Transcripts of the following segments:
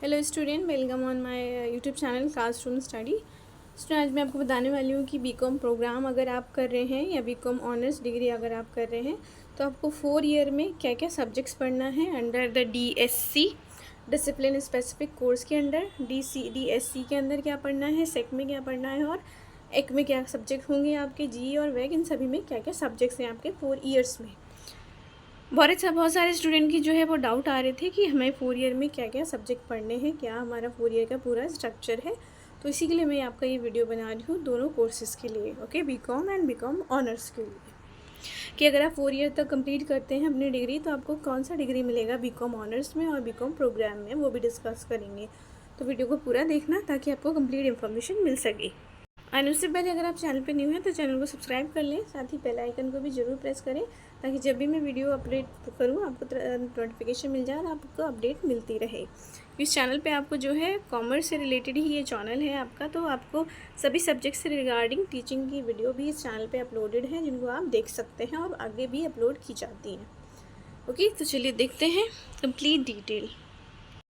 Hello student, welcome on my YouTube channel classroom study. Student, आज मैं आपको बताने वाली हूँ कि बीकॉम प्रोग्राम अगर आप कर रहे हैं या बीकॉम ऑनर्स डिग्री अगर आप कर रहे हैं तो आपको 4 ईयर में क्या क्या सब्जेक्ट्स पढ़ना है under the DSC discipline specific course के अंडर। DSC के अंदर क्या पढ़ना है, सेक में क्या पढ़ना है और एक में क्या सब्जेक्ट होंगे आपके, जी और वैक, इन सभी में क्या क्या सब्जेक्ट्स हैं आपके 4 ईयर्स में। बहुत सारे स्टूडेंट की जो है वो डाउट आ रहे थे कि हमें 4 ईयर में क्या क्या सब्जेक्ट पढ़ने हैं, क्या हमारा 4 ईयर का पूरा स्ट्रक्चर है। तो इसी के लिए मैं आपका ये वीडियो बना रही हूँ दोनों कोर्सेज़ के लिए, okay, B Com and B Com honours के लिए, कि अगर आप 4 ईयर तक कंप्लीट करते हैं अपनी डिग्री तो आपको कौन सा डिग्री मिलेगा बीकॉम ऑनर्स में और बीकॉम प्रोग्राम में, वो भी डिस्कस करेंगे। तो वीडियो को पूरा देखना ताकि आपको कंप्लीट इन्फॉर्मेशन मिल सके। एंड उससे पहले अगर आप चैनल पे न्यू हैं तो चैनल को सब्सक्राइब कर लें, साथ ही बेल आइकन को भी ज़रूर प्रेस करें ताकि जब भी मैं वीडियो अपलोड करूँ आपको नोटिफिकेशन मिल जाए और आपको अपडेट मिलती रहे। इस चैनल पे आपको जो है कॉमर्स से रिलेटेड ही ये चैनल है आपका, तो आपको सभी सब्जेक्ट से रिगार्डिंग टीचिंग की वीडियो भी इस चैनल पर अपलोडेड है जिनको आप देख सकते हैं और आगे भी अपलोड की जाती हैं। ओके, तो चलिए देखते हैं कंप्लीट डिटेल।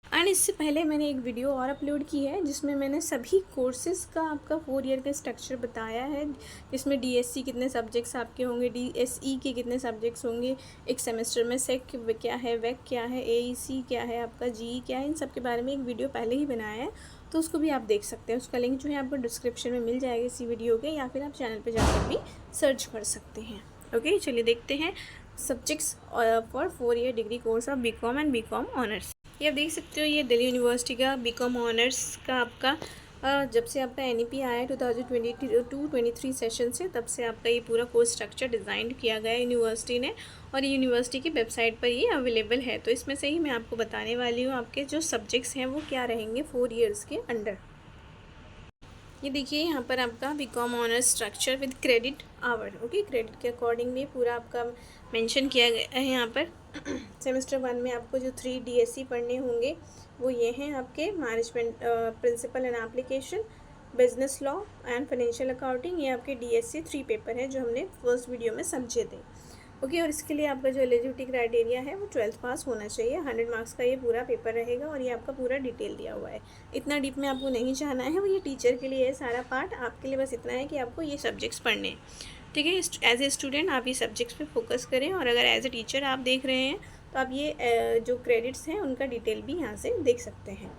एंड इससे पहले मैंने एक वीडियो और अपलोड की है जिसमें मैंने सभी कोर्सेज़ का आपका 4 ईयर का स्ट्रक्चर बताया है, जिसमें DSC कितने सब्जेक्ट्स आपके होंगे, DSE के कितने सब्जेक्ट्स होंगे एक सेमेस्टर में, सेक क्या है, वैक क्या है, AEC क्या है, आपका GE क्या है, इन सब के बारे में एक वीडियो पहले ही बनाया है, तो उसको भी आप देख सकते हैं। उसका लिंक जो है आपको डिस्क्रिप्शन में मिल जाएगा इसी वीडियो के, या फिर आप चैनल पर जाकर भी सर्च कर सकते हैं। ओके, चलिए देखते हैं subjects for 4 year degree course of B Com and B Com honours. ये आप देख सकते हो, ये दिल्ली यूनिवर्सिटी का बीकॉम ऑनर्स का आपका जब से आपका NEP आया 2022-23 सेशन से, तब से आपका ये पूरा कोर्स स्ट्रक्चर डिज़ाइन किया गया है यूनिवर्सिटी ने, और ये यूनिवर्सिटी की वेबसाइट पर ये अवेलेबल है। तो इसमें से ही मैं आपको बताने वाली हूँ आपके जो सब्जेक्ट्स हैं वो क्या रहेंगे 4 ईयर्स के अंडर। ये देखिए यहाँ पर आपका B Com honours structure with credit hour, okay, credit के अकॉर्डिंगली पूरा आपका मेंशन किया गया है यहाँ पर। सेमेस्टर 1 में आपको जो 3 DSC पढ़ने होंगे वो ये हैं आपके management principle and application, business law and financial accounting. ये आपके DSC 3 पेपर हैं जो हमने फर्स्ट वीडियो में समझे थे। ओके, और इसके लिए आपका जो एलिजिबिलिटी क्राइटेरिया है वो 12th पास होना चाहिए। 100 मार्क्स का ये पूरा पेपर रहेगा और ये आपका पूरा डिटेल दिया हुआ है। इतना डीप में आपको नहीं जाना है, वो ये टीचर के लिए है सारा पार्ट, आपके लिए बस इतना है कि आपको ये सब्जेक्ट्स पढ़ने हैं। ठीक है, एज ए स्टूडेंट आप ये सब्जेक्ट्स पे फोकस करें, और अगर एज ए टीचर आप देख रहे हैं तो आप ये जो क्रेडिट्स हैं उनका डिटेल भी यहाँ से देख सकते हैं।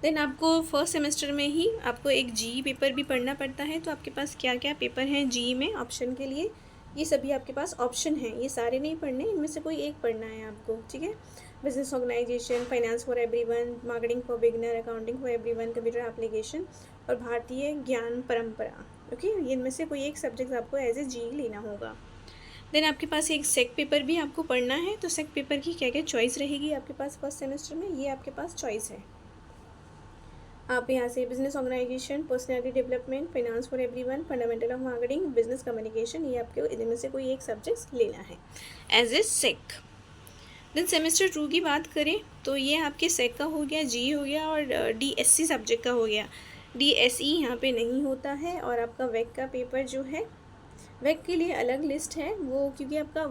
देन आपको फर्स्ट सेमेस्टर में ही आपको एक GE पेपर भी पढ़ना पड़ता है। तो आपके पास क्या क्या पेपर हैं GE में ऑप्शन के लिए, ये सभी आपके पास ऑप्शन हैं, ये सारे नहीं पढ़ने, इनमें से कोई एक पढ़ना है आपको। ठीक है, business organisation, finance for everyone, marketing for beginner, accounting for everyone, computer application और भारतीय ज्ञान परंपरा। ओके, ये इनमें से कोई एक सब्जेक्ट आपको एज ए GE लेना होगा। देन आपके पास एक सेक पेपर भी आपको पढ़ना है। तो सेक पेपर की क्या क्या चॉइस रहेगी आपके पास फर्स्ट सेमेस्टर में, ये आपके पास चॉइस है। आप यहाँ से business organisation, personality development, finance for everyone, fundamental of marketing, business communication, ये आपके इनमें से कोई एक सब्जेक्ट लेना है as a SEC. Then semester 2 की बात करें तो ये आपके सेक का हो गया, GE हो गया और DSC सब्जेक्ट का हो गया। DSE यहाँ पे नहीं होता है। और आपका वैक का पेपर जो है, वैक के लिए अलग लिस्ट है वो, क्योंकि आपका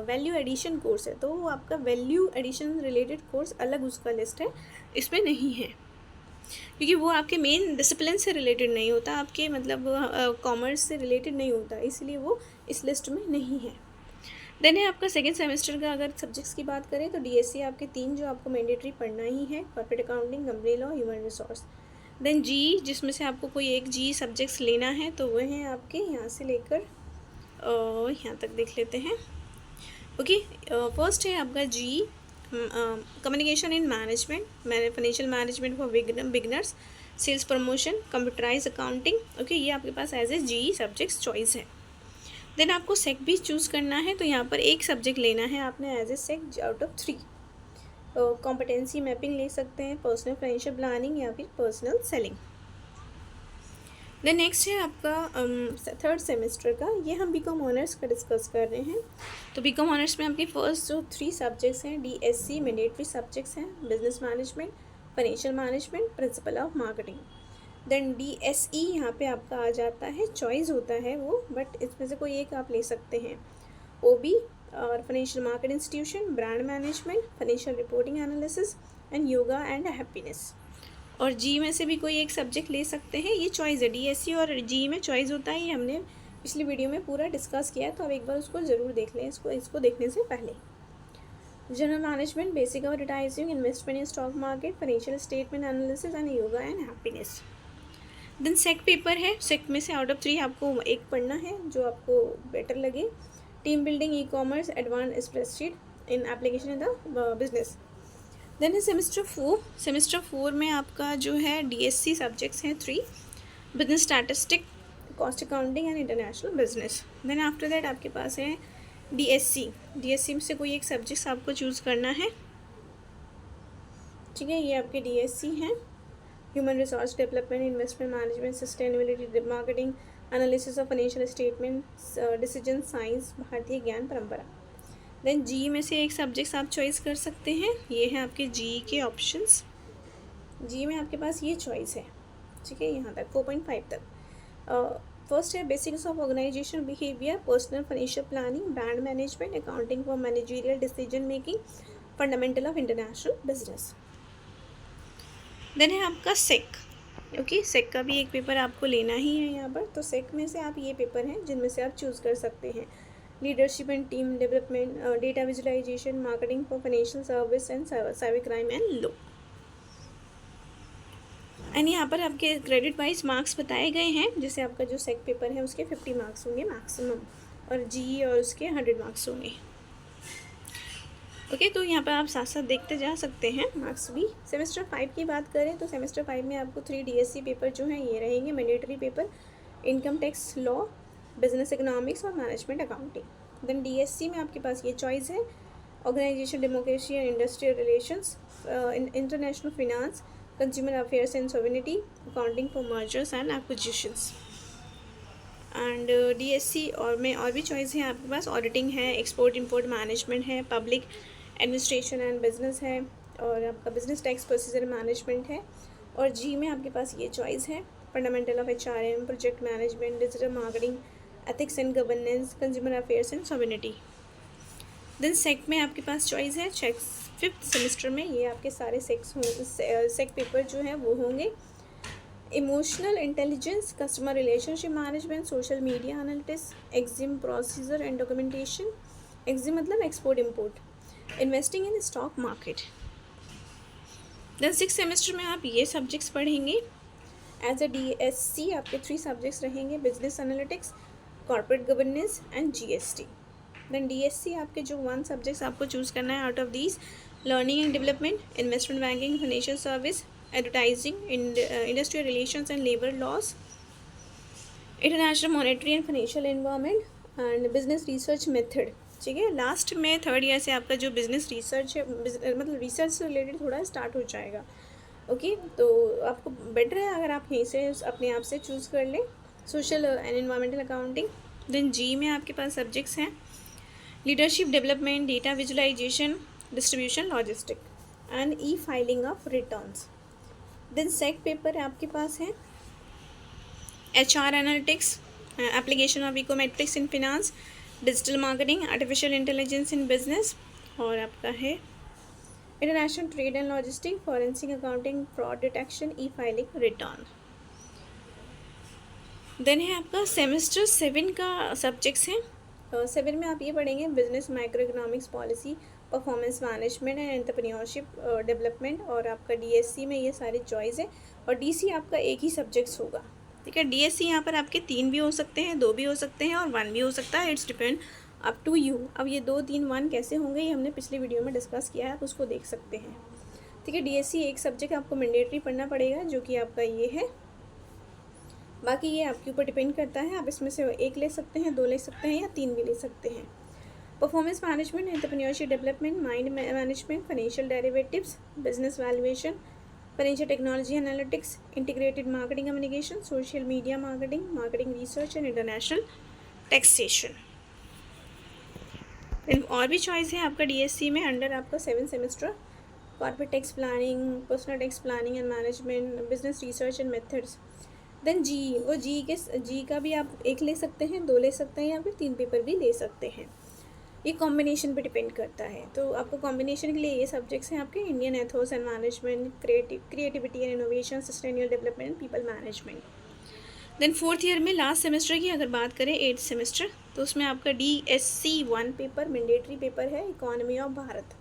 वैल्यू एडिशन कोर्स है तो वो आपका वैल्यू एडिशन रिलेटेड कोर्स अलग उसका लिस्ट है, इसमें नहीं है, क्योंकि वो आपके मेन डिसिप्लिन से रिलेटेड नहीं होता, आपके मतलब कॉमर्स से रिलेटेड नहीं होता, इसलिए वो इस लिस्ट में नहीं है। देन है आपका सेकेंड सेमेस्टर का अगर सब्जेक्ट्स की बात करें तो DSC आपके 3 जो आपको मैंडेटरी पढ़ना ही है, corporate accounting, company law, human resource. Then GE जिसमें से आपको कोई एक GE सब्जेक्ट्स लेना है तो वह हैं आपके यहाँ से लेकर यहाँ तक देख लेते हैं। ओके, फर्स्ट है आपका GE communication in management, financial management for beginners, sales promotion, computerise accounting. Okay, ये आपके पास as a GE subjects choice है। देन आपको सेक भी चूज़ करना है तो यहाँ पर एक सब्जेक्ट लेना है आपने as a SEC out of 3। Competency mapping ले सकते हैं, पर्सनल फाइनेंशियल प्लानिंग या फिर पर्सनल सेलिंग। देन नेक्स्ट है आपका थर्ड सेमेस्टर का, ये हम बीकॉम ऑनर्स का डिस्कस कर रहे हैं। तो बीकॉम ऑनर्स में आपके फर्स्ट जो 3 सब्जेक्ट्स हैं DSC मैंडेटरी सब्जेक्ट्स हैं, business management, financial management, principle of marketing. Then DSE यहाँ पे आपका आ जाता है, चॉइस होता है वो, बट इसमें से कोई एक आप ले सकते हैं। OB और financial market institution, brand management, financial reporting analysis and yoga and happiness. और जी में से भी कोई एक सब्जेक्ट ले सकते हैं, ये चॉइस है। डीएससी और जी में चॉइस होता है, ये हमने पिछली वीडियो में पूरा डिस्कस किया है, तो आप एक बार उसको ज़रूर देख लें इसको देखने से पहले। General management, basic of advertising, investment in stock market, financial statement analysis and yoga and happiness. Then SEC paper है, सेक में से आउट ऑफ 3 आपको एक पढ़ना है जो आपको बेटर लगे। Team building, e commerce, advance spreadsheet in application in the business. Then है सेमेस्टर 4 में आपका जो है डीएससी सब्जेक्ट्स हैं 3, business statistic, cost accounting and international business. Then after that आपके पास है डीएससी में से कोई एक सब्जेक्ट्स आपको चूज़ करना है, ठीक है। ये आपके डीएससी हैं, human resource development, investment management, sustainability, marketing, analysis of financial statement, decision science, भारतीय ज्ञान परंपरा। देन जी में से एक सब्जेक्ट्स आप चॉइस कर सकते हैं, ये हैं आपके जी के ऑप्शंस। जी में आपके पास ये चॉइस है, ठीक है, यहाँ तक 4.5 तक। फर्स्ट है basics of organisation behaviour, personal financial planning, brand management, accounting for managerial decision making, fundamental of international business. Then है आपका सेक, ओके, सेक का भी एक पेपर आपको लेना ही है यहाँ पर। तो सेक में से आप ये पेपर हैं जिनमें से आप चूज़ कर सकते हैं, leadership and team development, data visualisation, marketing for financial service and cyber crime and law. And यहाँ पर आपके क्रेडिट वाइज मार्क्स बताए गए हैं, जैसे आपका जो सेक पेपर है उसके 50 मार्क्स होंगे मैक्सिमम, और जी और उसके 100 मार्क्स होंगे, ओके। तो यहाँ पर आप साथ साथ देखते जा सकते हैं मार्क्स भी। सेमेस्टर 5 की बात करें तो सेमेस्टर 5 में आपको 3 डीएससी पेपर जो हैं ये रहेंगे mandatory paper, income tax law, business economics और मैनेजमेंट अकाउंटिंग। देन डीएससी में आपके पास ये चॉइस है, organisation democracy and industrial relations, international finance, consumer affairs and sovereignty, accounting for mergers and acquisitions. And DSC और में और भी चॉइस है आपके पास, ऑडिटिंग है, एक्सपोर्ट इंपोर्ट मैनेजमेंट है, पब्लिक एडमिनिस्ट्रेशन एंड बिजनेस है, और आपका बिजनेस टैक्स प्रोसीजर मैनेजमेंट है। और जी में आपके पास ये चॉइस है, fundamental of HRM, project management, digital marketing, ethics and governance, consumer affairs and sovereignty. Then SEC में आपके पास चॉइस है, चेक 5th सेमेस्टर में ये आपके सारे सेक पेपर जो हैं वो होंगे, emotional intelligence, customer relationship management, social media analytics, EXIM procedure and documentation, EXIM मतलब export import, investing in stock market. Then 6th semester में आप ये सब्जेक्ट्स पढ़ेंगे एज अ डीएससी, आपके 3 सब्जेक्ट्स रहेंगे, business analytics, corporate governance and GST. Then DSC आपके जो 1 subjects आपको चूज़ करना है out of these, learning and development, investment banking, financial service, advertising, industrial relations and labour laws, international monetary and financial environment and business research method, ठीक है। Last में 3rd year से आपका जो बिजनेस रिसर्च है, मतलब रिसर्च से related थोड़ा स्टार्ट हो जाएगा, ओके। तो आपको बेटर है अगर आप यहीं से अपने आप से चूज़ कर लें, social and environmental accounting. Then GE में आपके पास सब्जेक्ट्स हैं, leadership development, data visualisation, distribution logistic and e filing of returns. Then SEC paper आपके पास है, HR analytics, application of econometrics in finance, digital marketing, artificial intelligence in business, और आपका है international trade and logistic, forensic accounting, fraud detection, e filing return. Then है आपका semester 7 का subjects हैं, 7 में आप ये पढ़ेंगे, business micro economics policy, performance management and entrepreneurship development, और आपका डीएससी में ये सारी चॉइस है, और डीसी आपका एक ही सब्जेक्ट्स होगा, ठीक है। डीएससी यहाँ पर आपके 3 भी हो सकते हैं, 2 भी हो सकते हैं, और 1 भी हो सकता है, it's depend up to you. अब ये 2, 3, 1 कैसे होंगे ये हमने पिछली वीडियो में डिस्कस किया है, आप उसको देख सकते हैं, ठीक है। डीएससी एक सब्जेक्ट आपको मैंडेटरी पढ़ना पड़ेगा जो कि आपका ये है, बाकी ये आपके ऊपर डिपेंड करता है, आप इसमें से 1 ले सकते हैं, 2 ले सकते हैं, या 3 भी ले सकते हैं। Performance management, entrepreneurship development, mind management, financial derivatives, business valuation, financial technology analytics, integrated marketing communication, social media marketing, marketing research and international taxation. और भी चॉइस है आपका डीएससी में अंडर आपका 7 semester, corporate tax planning, personal tax planning and management, business research and methods. Then GE का भी आप 1 ले सकते हैं, 2 ले सकते हैं, या फिर 3 पेपर भी ले सकते हैं, ये कॉम्बिनेशन पे डिपेंड करता है। तो आपको कॉम्बिनेशन के लिए ये सब्जेक्ट्स हैं आपके Indian ethos and management, creativity and innovation, sustainable development, people management. Then fourth year में लास्ट सेमेस्टर की अगर बात करें, 8th सेमेस्टर, तो उसमें आपका DSC 1 पेपर मैंडेटरी पेपर है, economy of Bharat.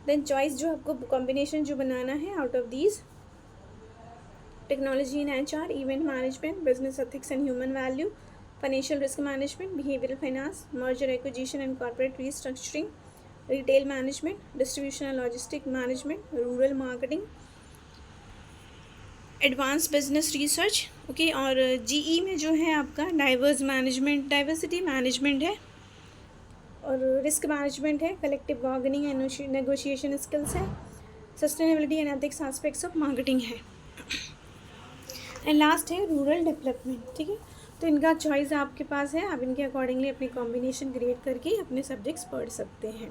Then choice जो आपको कॉम्बिनेशन जो बनाना है out of these, technology in HR, event management, business ethics and human value, financial risk management, behavioural finance, merger acquisition and corporate restructuring, retail management, distribution and logistic management, rural marketing, advance business research, okay. और GE में जो है आपका diversity management है, और risk management है, collective bargaining and negotiation skills है, sustainability and ethics aspects of marketing है, एंड लास्ट है रूरल डेवलपमेंट, ठीक है। तो इनका चॉइस आपके पास है, आप इनके अकॉर्डिंगली अपनी कॉम्बिनेशन क्रिएट करके अपने सब्जेक्ट्स पढ़ सकते हैं।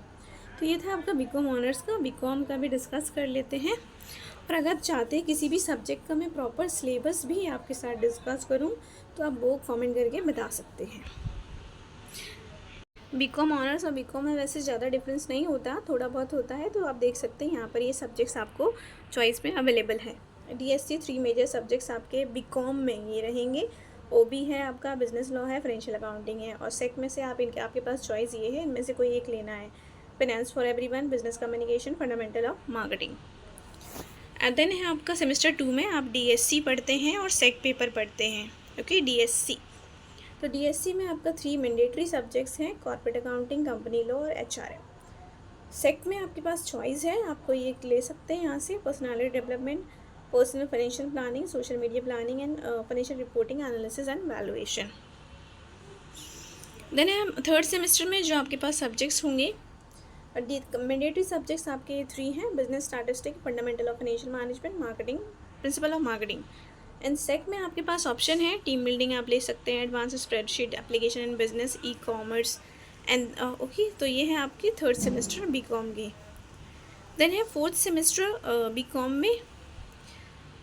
तो ये था आपका BCom ऑनर्स का। BCom का भी डिस्कस कर लेते हैं, और अगर चाहते हैं किसी भी सब्जेक्ट का मैं प्रॉपर सिलेबस भी आपके साथ डिस्कस करूं, तो आप वो कमेंट करके बता सकते हैं। BCom ऑनर्स और BCom में वैसे ज़्यादा डिफरेंस नहीं होता, थोड़ा बहुत होता है। तो आप देख सकते हैं यहाँ पर ये सब्जेक्ट्स आपको चॉइस में अवेलेबल है। DSC 3 मेजर सब्जेक्ट्स आपके BCom में ये रहेंगे। OB है आपका, बिजनेस लॉ है, फाइनेंशियल अकाउंटिंग है, और सेक में से आपके पास चॉइस ये है, इनमें से कोई एक लेना है। Finance for everyone, business communication, fundamental of marketing. And then है आपका सेमेस्टर 2 में आप DSC पढ़ते हैं और सेक पेपर पढ़ते हैं, ओके। DSC, तो DSC में आपका 3 मैंडेटरी सब्जेक्ट्स हैं, कॉर्पोरेट अकाउंटिंग, कंपनी लॉ और HRM। सेक में आपके पास चॉइस है, आपको ये ले सकते हैं यहाँ से, personality development, personal financial planning, social media planning and financial reporting, analysis and valuation. Then है थर्ड सेमेस्टर में जो आपके पास सब्जेक्ट्स होंगे, मैंडेटरी सब्जेक्ट्स आपके 3 हैं, business statistic, fundamental of financial management, marketing, principle of marketing. And SEC में आपके पास ऑप्शन है, टीम बिल्डिंग आप ले सकते हैं, advance spreadsheet application in business, e-commerce and okay. तो ये है आपकी थर्ड सेमेस्टर BCom की। देन है फोर्थ सेमेस्टर BCom में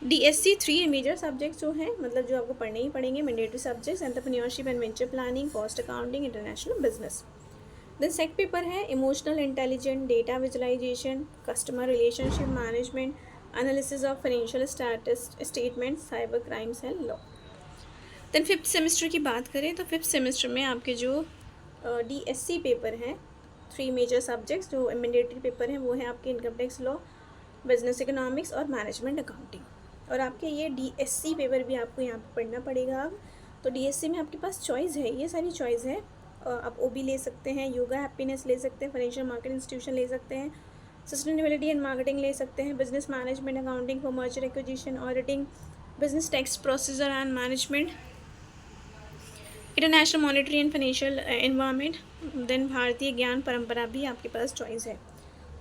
DSC 3 मेजर सब्जेक्ट्स जो हैं, मतलब जो आपको पढ़ने ही पड़ेंगे, mandatory subjects, entrepreneurship and venture planning, cost accounting, international business. Then SEC paper है emotional intelligence, data visualisation, customer relationship management, analysis of financial statement, cyber crimes and law. Then fifth semester की बात करें तो fifth semester में आपके जो DSC paper हैं, 3 major subjects जो मैंडेटरी पेपर हैं, वो हैं आपके income tax law, business economics और मैनेजमेंट अकाउंटिंग। और आपके ये DSC पेपर भी आपको यहाँ पर पढ़ना पड़ेगा अब। तो DSC में आपके पास चॉइस है, ये सारी चॉइस है, आप OB ले सकते हैं, योगा हैप्पीनेस ले सकते हैं, फाइनेंशियल मार्केट इंस्टीट्यूशन ले सकते हैं, सस्टेनेबिलिटी एंड मार्केटिंग ले सकते हैं, business management, accounting for merger acquisition, auditing, business tax procedure and management, international monetary and financial environment. Then भारतीय ज्ञान परंपरा भी आपके पास चॉइस है।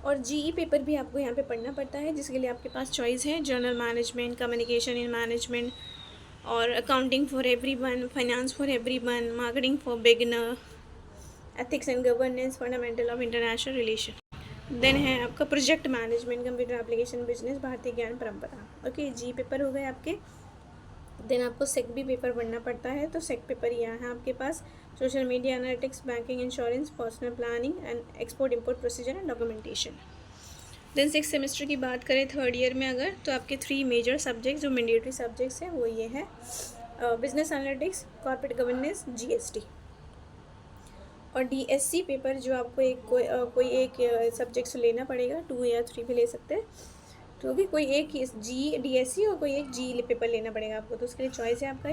और GE पेपर भी आपको यहाँ पे पढ़ना पड़ता है, जिसके लिए आपके पास चॉइस है, general management, communication in management, और accounting for everyone, finance for everyone, marketing for beginner, ethics and governance, fundamental of international relation. Then है आपका project management, computer application, business, भारतीय ज्ञान परंपरा, ओके। GE पेपर हो गए आपके। देन आपको सेक भी पेपर पढ़ना पड़ता है, तो सेक पेपर यहाँ है आपके पास, social media analytics, banking, insurance, personal planning and export import procedure and documentation. Then 6th semester की बात करें थर्ड ईयर में अगर, तो आपके 3 मेजर सब्जेक्ट्स जो मैंडेटरी सब्जेक्ट्स हैं वो ये है, business analytics, corporate governance, GST। और DSC पेपर जो आपको कोई एक सब्जेक्ट से लेना पड़ेगा, 2 या 3 भी ले सकते हैं, तो भी कोई एक DSC और कोई एक GE पेपर लेना पड़ेगा आपको। तो उसके लिए चॉइस है आपका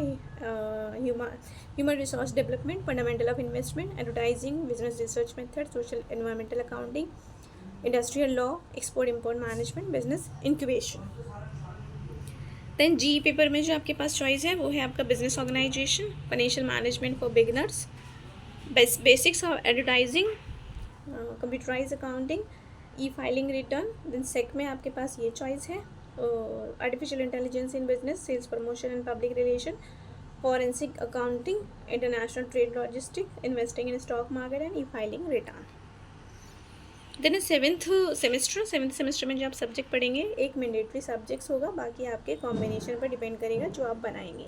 human resource development, fundamental of investment, advertising, business research method, social environmental accounting, industrial law, export import management, business incubation. Then GE paper में जो आपके पास चॉइस है वो है आपका business organisation, financial management for beginners, basics of advertising, computerise accounting, filing return. Then SEC में आपके पास ये चॉइस है, artificial intelligence in business, sales promotion and public relation, forensic accounting, international trade logistic, investing in stock market and filing return. Then seventh semester में जो आप subject पढ़ेंगे, एक मैंडेटरी सब्जेक्ट्स होगा, बाकी आपके कॉम्बिनेशन पर डिपेंड करेगा जो आप बनाएंगे,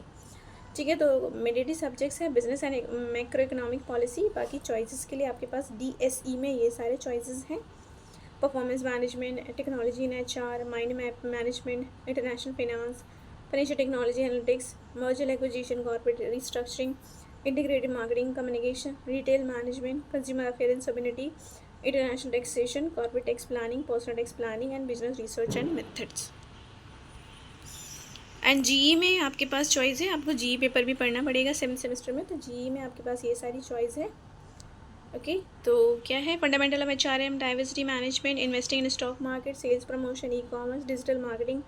ठीक है। तो मैंडेटरी सब्जेक्ट्स हैं business and macro economic policy. बाकी चॉइसेस के लिए आपके पास DSE में ये सारे चॉइसेस हैं, performance management, technology in HR, mind map management, international finance, financial technology analytics, merger acquisition, corporate restructuring, integrated marketing communication, retail management, consumer affair and subsidiary, international taxation, corporate tax planning, personal tax planning and business research and methods. And GE में आपके पास choice है, आपको GE paper भी पढ़ना पड़ेगा 7th semester में, तो GE में आपके पास ये सारी चॉइस है। ओके तो क्या है, fundamental of HRM, diversity management, investing in stock market, sales promotion, e-commerce, digital marketing,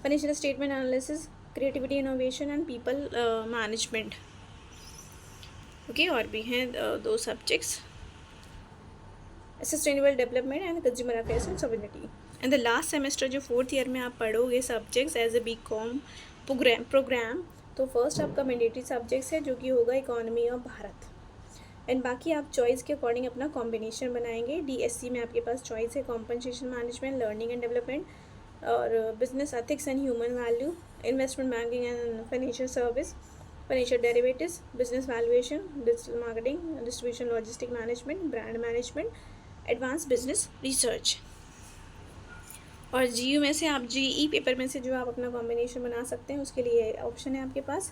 financial statement analysis, creativity innovation and people management. Okay और भी हैं 2 subjects, sustainable development and consumer affairs and sovereignty. And the last semester जो 4th year में आप पढ़ोगे subjects as a BCom program, तो first आपका mandatory subjects है जो कि होगा इकोनॉमी ऑफ भारत। एंड बाकी आप चॉइस के अकॉर्डिंग अपना कॉम्बिनेशन बनाएंगे। DSC में आपके पास चॉइस है compensation management, learning and development, और business ethics and human value, investment banking and financial service, financial derivatives, business valuation, digital marketing, distribution logistic management, brand management, advance business research. और GU में से आप GE paper में से जो आप अपना कॉम्बिनेशन बना सकते हैं उसके लिए ऑप्शन है आपके पास,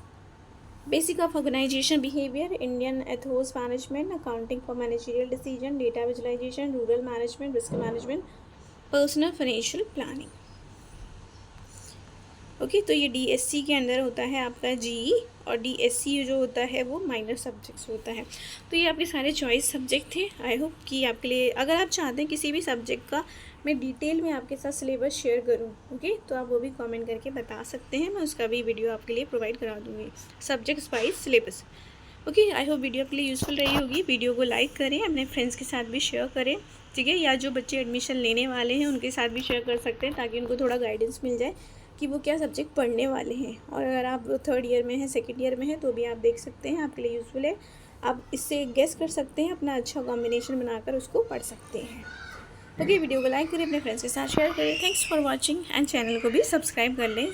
basic of organisation behaviour, Indian ethos management, accounting for managerial decision, data visualisation, rural management, risk management, personal financial planning. Okay तो ये DSC के अंदर होता है आपका GE, और DSC जो होता है वो माइनर सब्जेक्ट्स होता है। तो ये आपके सारे चॉइस सब्जेक्ट थे। आई होप कि आपके लिए, अगर आप चाहते हैं किसी भी सब्जेक्ट का मैं डिटेल में आपके साथ सिलेबस शेयर करूं, ओके तो आप वो भी कमेंट करके बता सकते हैं, मैं उसका भी वीडियो आपके लिए प्रोवाइड करा दूँगी, subjects wise syllabus. Okay I hope video आपके लिए यूज़फुल रही होगी। वीडियो को लाइक करें, अपने फ्रेंड्स के साथ भी शेयर करें, ठीक है, या जो बच्चे एडमिशन लेने वाले हैं उनके साथ भी शेयर कर सकते हैं ताकि उनको थोड़ा गाइडेंस मिल जाए कि वो क्या सब्जेक्ट पढ़ने वाले हैं। और अगर आप 3rd ईयर में हैं, 2nd ईयर में हैं, तो भी आप देख सकते हैं, आपके लिए यूज़फुल है। आप इससे गेस कर सकते हैं, अपना अच्छा कॉम्बिनेशन बनाकर उसको पढ़ सकते हैं। ओके वीडियो को लाइक करें, अपने फ्रेंड्स के साथ शेयर करें। Thanks for watching and channel को भी सब्सक्राइब कर लें।